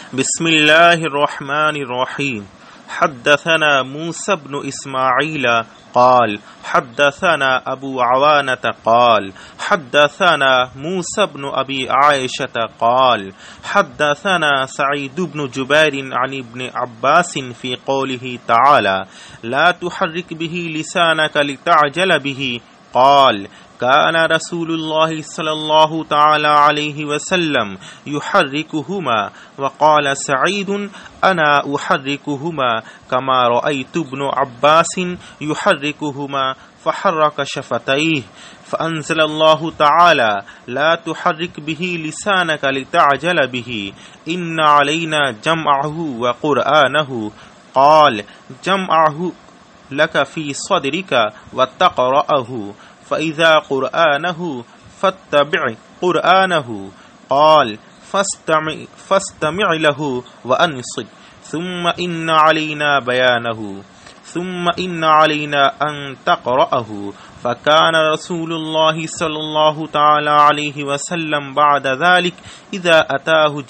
بسم الله الرحمن الرحيم. حدثنا موسى بن إسماعيل قال حدثنا أبو عوانة قال حدثنا موسى بن أبي عائشة قال حدثنا سعيد بن جبير عن ابن عباس في قوله تعالى لا تحرك به لسانك لتعجل به قال كان رسول الله صلى الله تعالى عليه وسلم يحركهما وقال سعيد أنا أحركهما كما رأيت ابن عباس يحركهما فحرك شفتيه فأنزل الله تعالى لا تحرك به لسانك لتعجل به إن علينا جمعه وقرآنه قال جمعه لك في صدرك وتقرأه فإذا قرآنه فاتبع قرآنه قال فاستمع له وأنصت ثم إن علينا بيانه ثم إن علينا أن تقرأه فكان رسول الله صلى الله تعالى عليه وسلم بعد ذلك إذا أتاه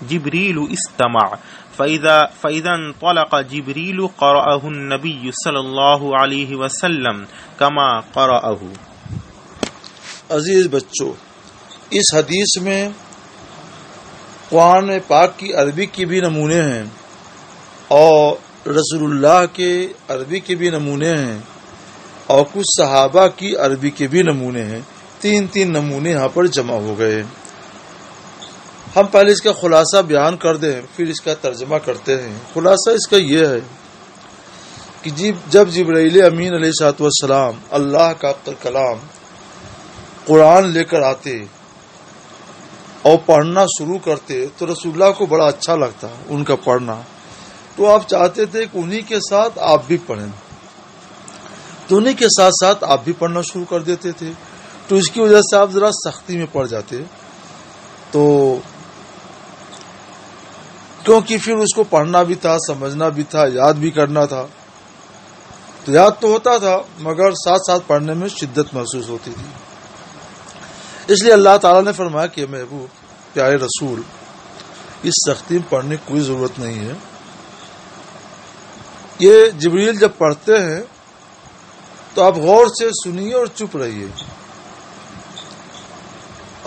جبريل استمع فإذا انطلق جبريل قرأه النبي صلی اللہ علیہ وسلم کما قرأه. عزیز بچوں، اس حدیث میں قرآن پاک کی عربی کے بھی نمونے ہیں اور رسول اللہ کے عربی کے بھی نمونے ہیں اور کچھ صحابہ کی عربی کے بھی نمونے ہیں. تین نمونے یہاں پر جمع ہو گئے. ہم پہلے اس کا خلاصہ بیان کر دیں پھر اس کا ترجمہ کرتے ہیں. خلاصہ اس کا یہ ہے کہ جب جبرائیل امین علیہ الصلوۃ والسلام اللہ کا کلام قرآن لے کر آتے اور پڑھنا شروع کرتے تو رسول اللہ کو بڑا اچھا لگتا ان کا پڑھنا. تو آپ چاہتے تھے کہ انہی کے ساتھ آپ بھی پڑھیں، تو انہی کے ساتھ ساتھ آپ بھی پڑھنا شروع کر دیتے تھے. تو اس کی وجہ سے آپ ذرا سختی میں پڑ جاتے، تو کیونکہ پھر اس کو پڑھنا بھی تھا، سمجھنا بھی تھا، یاد بھی کرنا تھا. تو یاد تو ہوتا تھا مگر ساتھ ساتھ پڑھنے میں شدت محسوس ہوتی تھی. اس لیے اللہ تعالیٰ نے فرمایا کہ محبوب پیارے رسول اس سختی میں پڑھنے کی کوئی ضرورت نہیں ہے. یہ جبریل جب پڑھتے ہیں تو آپ غور سے سنیے اور چپ رہیے،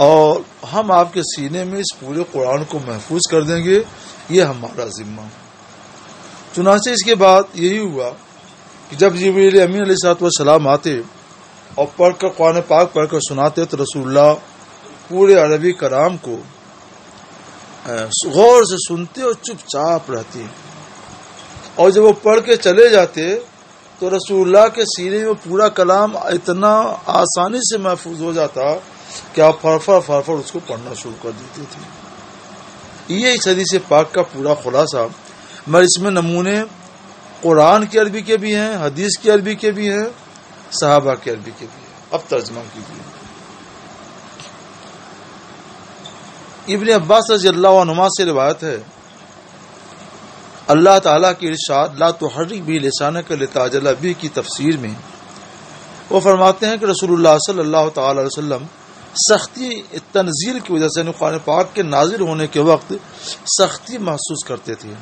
اور ہم آپ کے سینے میں اس پورے قرآن کو محفوظ کر دیں گے، یہ ہمارا ذمہ. چنانچہ اس کے بعد یہی ہوا کہ جب جبریل امین علیہ الصلوۃ والسلام آتے اور پڑھ کر قرآن پاک پڑھ کر سناتے تو رسول اللہ پورے عربی کلام کو غور سے سنتے اور چپ چاپ رہتے. اور جب وہ پڑھ کے چلے جاتے تو رسول اللہ کے سینے میں پورا کلام اتنا آسانی سے محفوظ ہو جاتا کہ آپ فرفر اس کو پڑھنا شروع کر دیتے تھے. یہ اس حدیث پاک کا پورا خلاصہ. مگر اس میں نمونے قرآن کی عربی کے بھی ہیں، حدیث کی عربی کے بھی ہیں، صحابہ کی عربی کے بھی ہیں. اب ترجمہ کیجیے. ابن عباس رضی اللہ عنہما سے روایت ہے اللہ تعالیٰ کی ارشاد لا تحرک بھی لسانک لتعجل بھی کی تفسیر میں وہ فرماتے ہیں کہ رسول اللہ صلی اللہ تعالی علیہ وسلم سختی تنزیل کی وجہ سے قرآن پاک کے نازل ہونے کے وقت سختی محسوس کرتے تھے.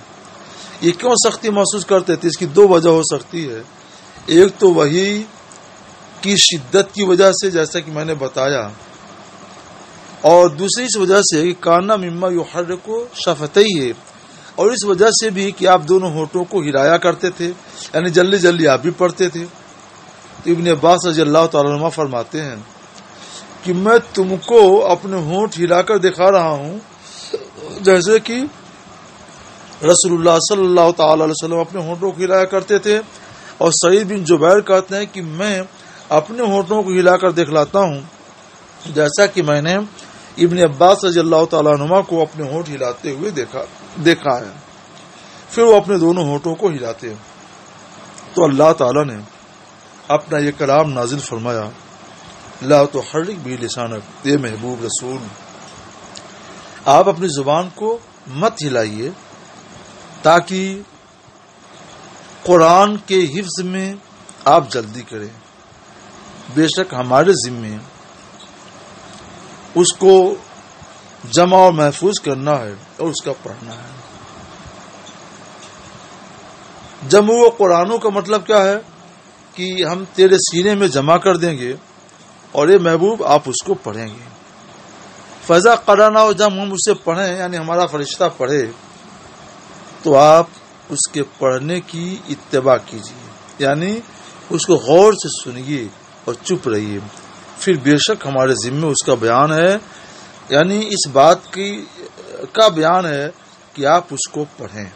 یہ کیوں سختی محسوس کرتے تھے؟ اس کی دو وجہ ہو سکتی ہے. ایک تو وحی کی شدت کی وجہ سے جیسا کہ میں نے بتایا، اور دوسری اس وجہ سے کہ کانا مما یحرک شفتیہ، اور اس وجہ سے بھی کہ آپ دونوں ہونٹوں کو ہلایا کرتے تھے، یعنی جلدی جلدی آپ بھی پڑھتے تھے. تو ابن عباس رضی اللہ تعالیٰ عنہ فرماتے ہیں کہ میں تم کو اپنے ہونٹ ہلا کر دکھا رہا ہوں جیسے کہ رسول اللہ صلی اللہ تعالی علیہ وسلم اپنے ہونٹوں کو ہلایا کرتے تھے. اور سعید بن جبیر کہتے ہیں کہ میں اپنے ہونٹوں کو ہلا کر دکھلاتا ہوں جیسا کہ میں نے ابن عباس رضی اللہ تعالیٰ عنہ کو اپنے ہونٹ ہلاتے ہوئے دیکھا ہے. پھر وہ اپنے دونوں ہونٹوں کو ہلاتے ہیں. تو اللہ تعالیٰ نے اپنا یہ کلام نازل فرمایا لا تحرک بھی لسانک، اے محبوب رسول آپ اپنی زبان کو مت ہلائیے تاکہ قرآن کے حفظ میں آپ جلدی کریں. بے شک ہمارے ذمے اس کو جمع اور محفوظ کرنا ہے اور اس کا پڑھنا ہے۔ جمع و قرآنوں کا مطلب کیا ہے کہ ہم تیرے سینے میں جمع کر دیں گے اور یہ محبوب آپ اس کو پڑھیں گے۔ فضا قرانا، اور جب ہم اسے پڑھیں یعنی ہمارا فرشتہ پڑھے تو آپ اس کے پڑھنے کی اتباع کیجیے، یعنی اس کو غور سے سنیے اور چپ رہیے، پھر بے شک ہمارے ذمے اس کا بیان ہے، یعنی اس بات کا بیان ہے کہ آپ اس کو پڑھیں۔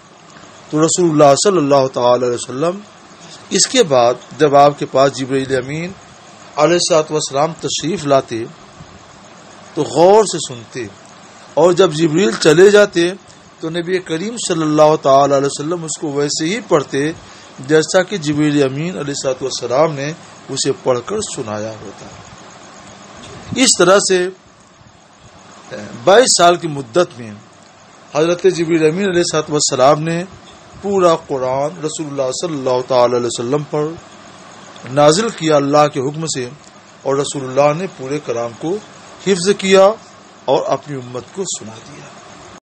تو رسول اللہ صلی اللہ تعالی علیہ وسلم اس کے بعد جب آپ کے پاس جبرائیل امین علیہ الصلوۃ والسلام تشریف لاتے تو غور سے سنتے، اور جب جبریل چلے جاتے تو نبی کریم صلی اللہ تعالی علیہ وسلم اس کو ویسے ہی پڑھتے جیسا کہ جبریل امین علیہ الصلوۃ والسلام نے اسے پڑھ کر سنایا ہوتا۔ اس طرح سے 22 سال کی مدت میں حضرت جبریل امین علیہ الصلوۃ والسلام نے پورا قرآن رسول اللہ صلی اللہ تعالی علیہ وسلم پر نازل کیا اللہ کے حکم سے، اور رسول اللہ نے پورے کلام کو حفظ کیا اور اپنی امت کو سنا دیا۔